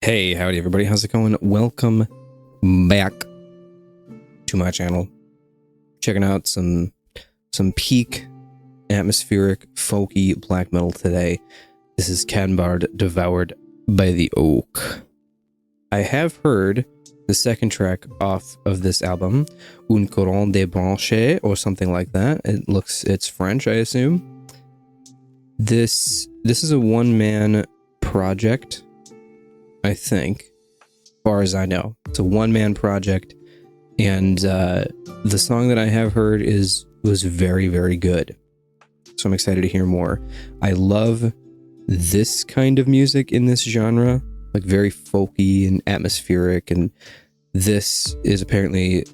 Hey, howdy everybody, how's it going? Welcome back to my channel. Checking out some peak atmospheric folky black metal today. This is Bardd, Devoured by the Oak. I have heard the second track off of this album, Un Courant de Branche, or something like that. It's French, I assume. This is a one-man project, I think, as far as I know. It's a one-man project, and the song that I have heard was very, very good. So I'm excited to hear more. I love this kind of music in this genre, like very folky and atmospheric, and this is apparently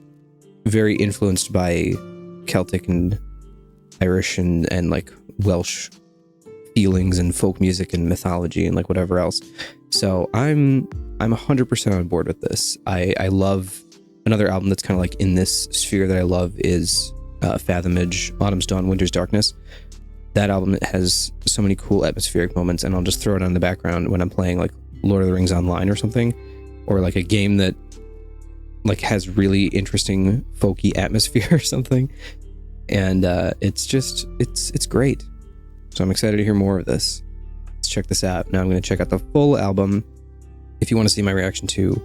very influenced by Celtic and Irish and like Welsh feelings and folk music and mythology and like whatever else. So I'm 100% on board with this. I love another album that's kind of like in this sphere that I love is Fathomage, Autumn's Dawn, Winter's Darkness. That album has so many cool atmospheric moments, and I'll just throw it on in the background when I'm playing like Lord of the Rings Online or something, or like a game that like has really interesting folky atmosphere or something. And it's great. So I'm excited to hear more of this. Let's check this out. Now I'm going to check out the full album. If you want to see my reaction to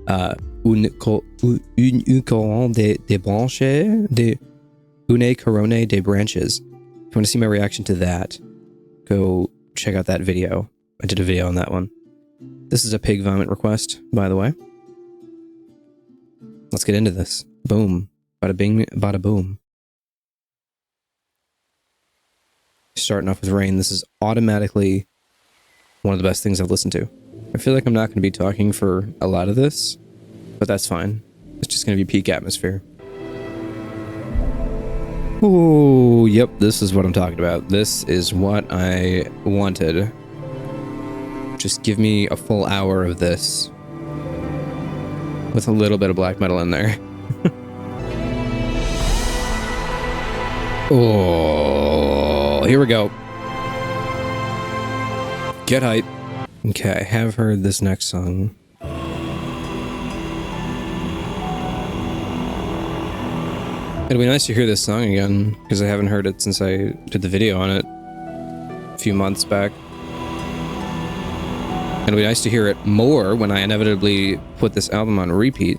Un Courant de Branche, Une Couronne de Branches. If you want to see my reaction to that, go check out that video. I did a video on that one. This is a pig vomit request, by the way. Let's get into this. Boom. Bada bing, bada boom. Starting off with Rain. This is automatically one of the best things I've listened to. I feel like I'm not going to be talking for a lot of this, but that's fine. It's just going to be peak atmosphere. Oh, yep, this is what I'm talking about. This is what I wanted. Just give me a full hour of this with a little bit of black metal in there. Oh, here we go. Get hype. Okay, I have heard this next song. It'd be nice to hear this song again, because I haven't heard it since I did the video on it a few months back. And it'd be nice to hear it more when I inevitably put this album on repeat.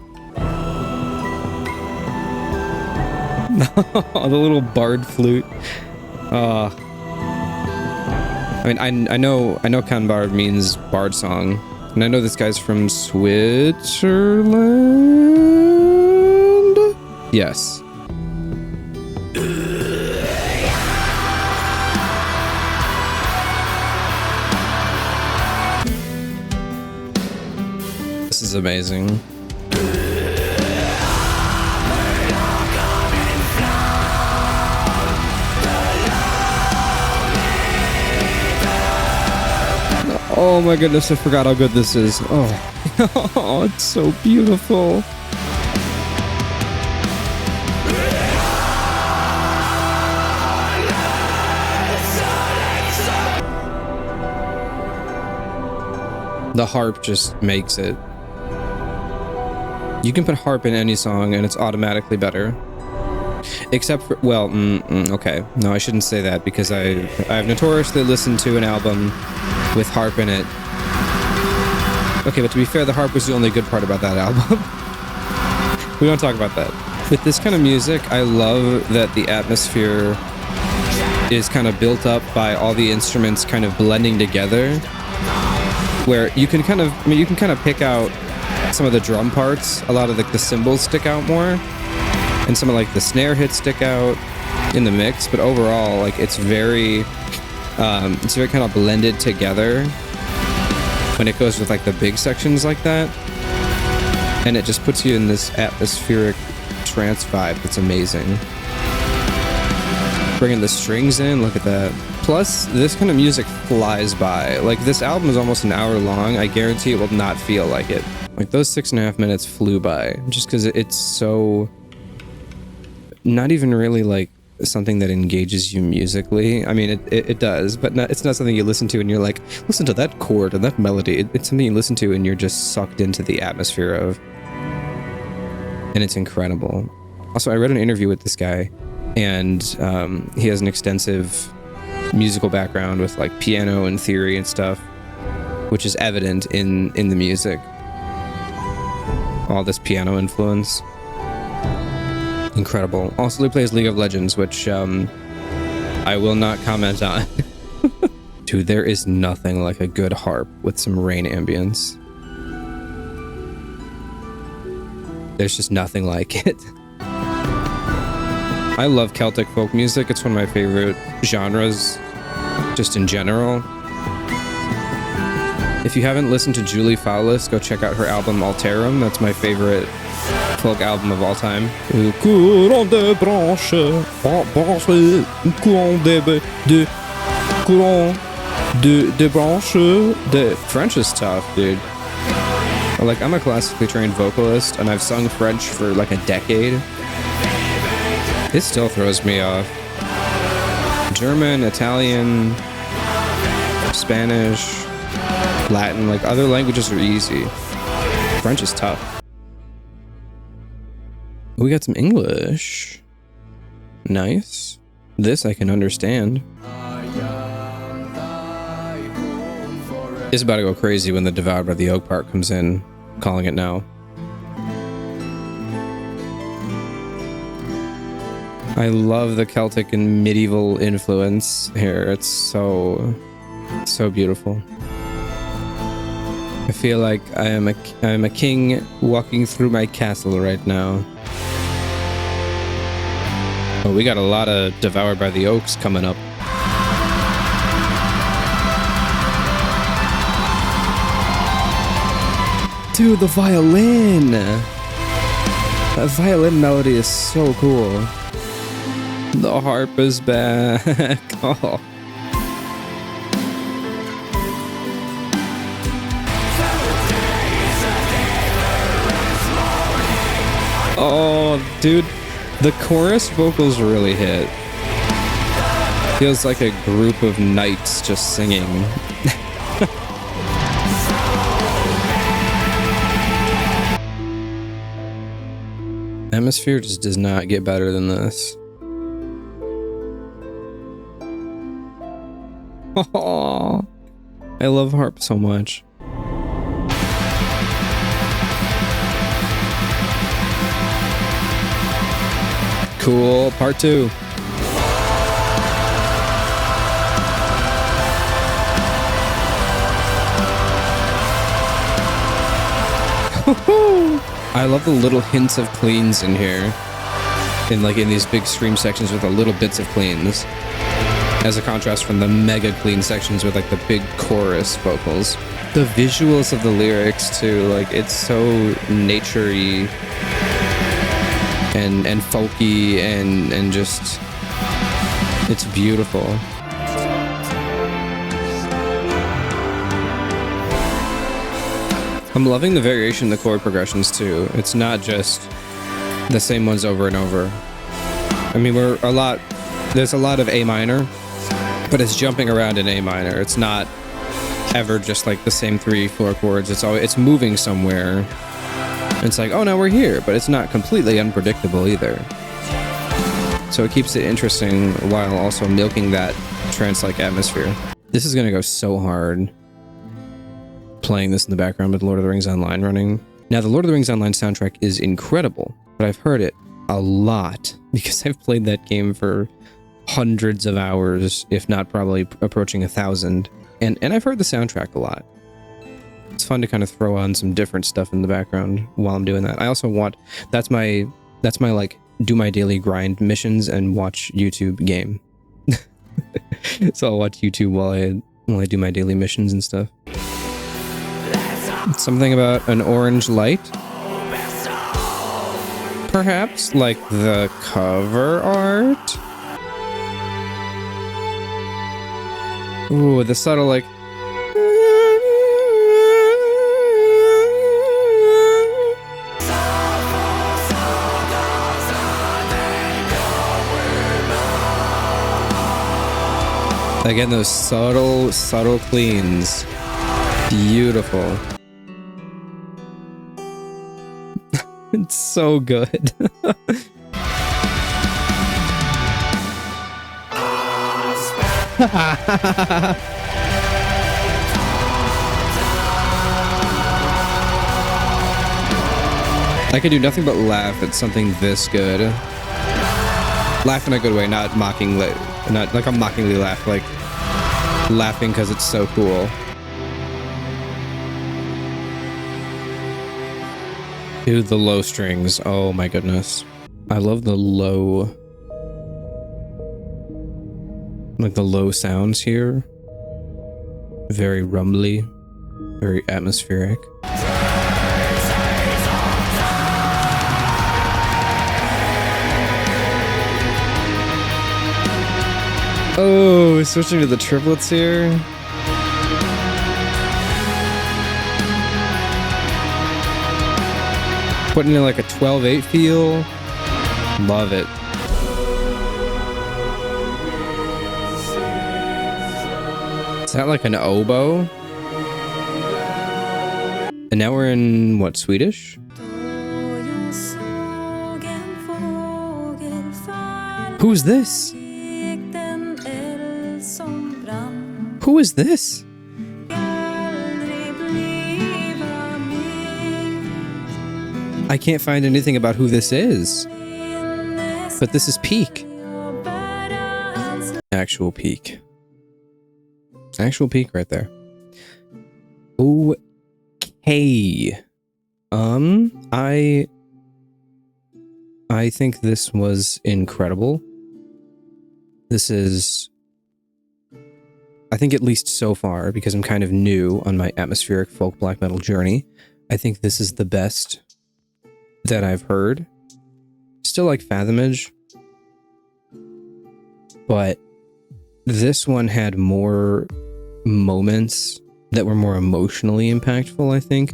The little Bardd flute. I mean, I know Bardd means Bard song, and I know this guy's from Switzerland. Yes. This is amazing. Oh my goodness, I forgot how good this is. Oh, oh, it's so beautiful. The harp just makes it. You can put harp in any song and it's automatically better. Except for, well, okay. No, I shouldn't say that, because I've notoriously listened to an album with harp in it. Okay, but to be fair, the harp was the only good part about that album. We don't talk about that. With this kind of music, I love that the atmosphere is kind of built up by all the instruments kind of blending together, where you can kind of, you can kind of pick out some of the drum parts. A lot of the cymbals stick out more, and some of like the snare hits stick out in the mix, but overall, like it's very kind of blended together when it goes with like the big sections like that, and it just puts you in this atmospheric trance vibe that's amazing. Bringing the strings in, look at that. Plus, this kind of music flies by. Like, this album is almost an hour long. I guarantee it will not feel like it. Like, those 6.5 minutes flew by, just because it's so not even really like something that engages you musically. I mean, it does, but it's not something you listen to and you're like, listen to that chord and that melody. It's something you listen to and you're just sucked into the atmosphere of. And it's incredible. Also, I read an interview with this guy, and he has an extensive musical background with like piano and theory and stuff, which is evident in the music. All this piano influence. Incredible. Also, he plays League of Legends, which I will not comment on. Dude, there is nothing like a good harp with some rain ambience. There's just nothing like it. I love Celtic folk music. It's one of my favorite genres, just in general. If you haven't listened to Julie Fowlis, go check out her album Alterum. That's my favorite folk album of all time. Courant de branche. The French is tough, dude. Like, I'm a classically trained vocalist, and I've sung French for like a decade. It still throws me off. German, Italian, Spanish, Latin, like other languages are easy. French is tough. We got some English. Nice. This I can understand. It's about to go crazy when the Devoured by the Oak part comes in. Calling it now. I love the Celtic and medieval influence here. It's so beautiful. I feel like I am a king walking through my castle right now. Oh, we got a lot of Devoured by the Oaks coming up. Dude, the violin! That violin melody is so cool. The harp is back. Oh. Oh, dude. The chorus vocals really hit. Feels like a group of knights just singing. Atmosphere just does not get better than this. Oh, I love harp so much. Cool, part 2. I love the little hints of cleans in here. In these big stream sections with the little bits of cleans. As a contrast from the mega clean sections with like the big chorus vocals. The visuals of the lyrics too, like it's so nature-y and folky and just it's beautiful. I'm loving the variation in the chord progressions too. It's not just the same ones over and over. I mean, there's a lot of A minor, but it's jumping around in A minor. It's not ever just like the same 3-4 chords. It's moving somewhere. It's like, oh, now we're here, but it's not completely unpredictable either. So it keeps it interesting while also milking that trance-like atmosphere. This is gonna go so hard. Playing this in the background with Lord of the Rings Online running. Now, the Lord of the Rings Online soundtrack is incredible, but I've heard it a lot because I've played that game for hundreds of hours, if not probably approaching 1,000. And I've heard the soundtrack a lot. It's fun to kind of throw on some different stuff in the background while I'm doing that. I also want, that's my like, do my daily grind missions and watch YouTube game. So I'll watch YouTube while I do my daily missions and stuff. Something about an orange light? Perhaps, like the cover art? Ooh, the subtle, like... Again, those subtle cleans. Beautiful. It's so good. I could do nothing but laugh at something this good. Laugh in a good way, not mockingly. Not like I'm mockingly laugh, like laughing because it's so cool. Dude, the low strings. Oh my goodness. I love the low, like the low sounds here. Very rumbly, very atmospheric. Oh, switching to the triplets here. Putting in like a 12/8 feel. Love it. Is that like an oboe? And now we're in what, Swedish? Who's this? Who is this? I can't find anything about who this is. But this is Peak. Actual Peak. Actual Peak right there. Okay. I think this was incredible. This is, I think at least so far, because I'm kind of new on my atmospheric folk black metal journey, I think this is the best that I've heard. Still like Fathomage, but this one had more moments that were more emotionally impactful, I think,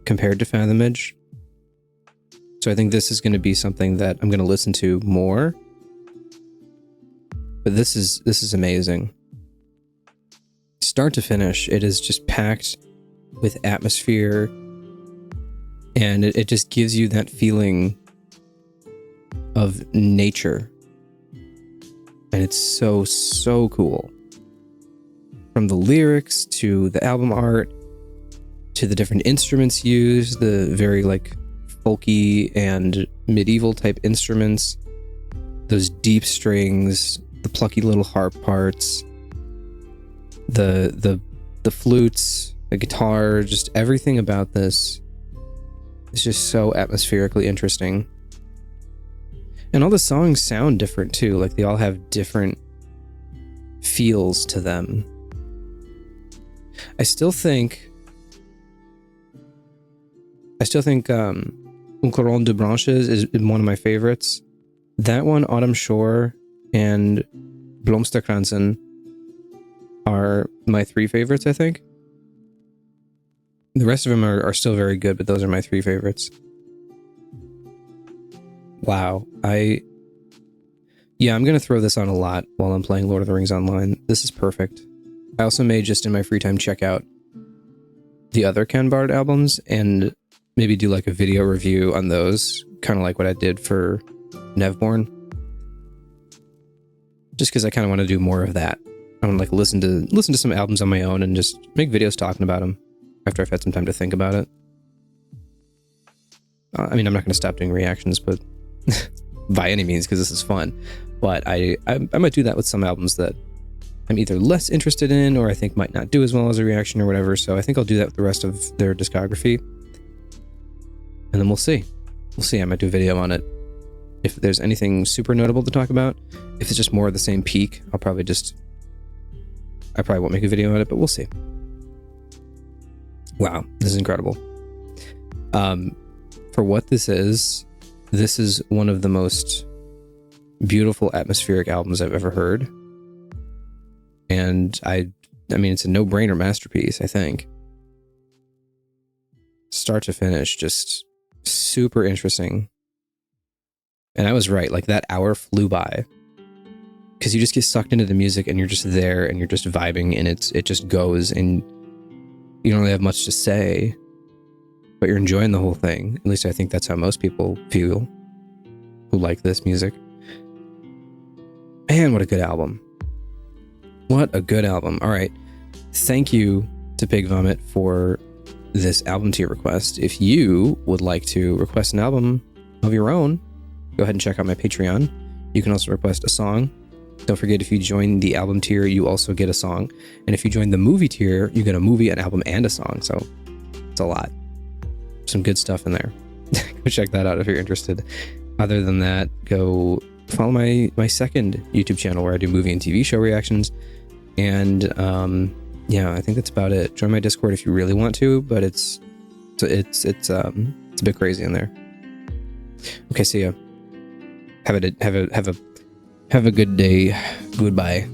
compared to Fathomage. So I think this is going to be something that I'm going to listen to more. But this is amazing. Start to finish, it is just packed with atmosphere, and it just gives you that feeling of nature. And it's so cool. From the lyrics to the album art to the different instruments used, the very like folky and medieval type instruments, those deep strings, the plucky little harp parts, the flutes, the guitar, just everything about this is just so atmospherically interesting. And all the songs sound different too, like they all have different feels to them. I still think Un Coron de Branches is one of my favorites. That one, Autumn Shore, and Blomsterkransen are my three favorites, I think. The rest of them are still very good, but those are my three favorites. Wow. I'm going to throw this on a lot while I'm playing Lord of the Rings Online. This is perfect. I also may just in my free time check out the other Ken Bardd albums and maybe do like a video review on those, kind of like what I did for Nevborn. Just because I kind of want to do more of that. I want to like listen to some albums on my own and just make videos talking about them after I've had some time to think about it. I mean, I'm not going to stop doing reactions, but by any means, because this is fun. But I might do that with some albums that I'm either less interested in or I think might not do as well as a reaction or whatever. So I think I'll do that with the rest of their discography. And then we'll see. We'll see. I might do a video on it. If there's anything super notable to talk about, if it's just more of the same peak, I probably won't make a video on it, but we'll see. Wow, this is incredible. For what this is one of the most beautiful atmospheric albums I've ever heard. And I mean, it's a no-brainer masterpiece, I think. Start to finish, just super interesting. And I was right, like that hour flew by. because you just get sucked into the music and you're just there and you're just vibing, and it just goes, and you don't really have much to say, but you're enjoying the whole thing. At least I think that's how most people feel who like this music. Man, what a good album. What a good album. All right. Thank you to Big Vomit for this album tier request. If you would like to request an album of your own, go ahead and check out my Patreon. You can also request a song. Don't forget, if you join the album tier, you also get a song. And if you join the movie tier, you get a movie, an album, and a song. So it's a lot. Some good stuff in there. Go check that out if you're interested. Other than that, go follow my second YouTube channel where I do movie and TV show reactions. And yeah, I think that's about it. Join my Discord if you really want to, but it's a bit crazy in there. Okay, see ya. Have a good day. Goodbye.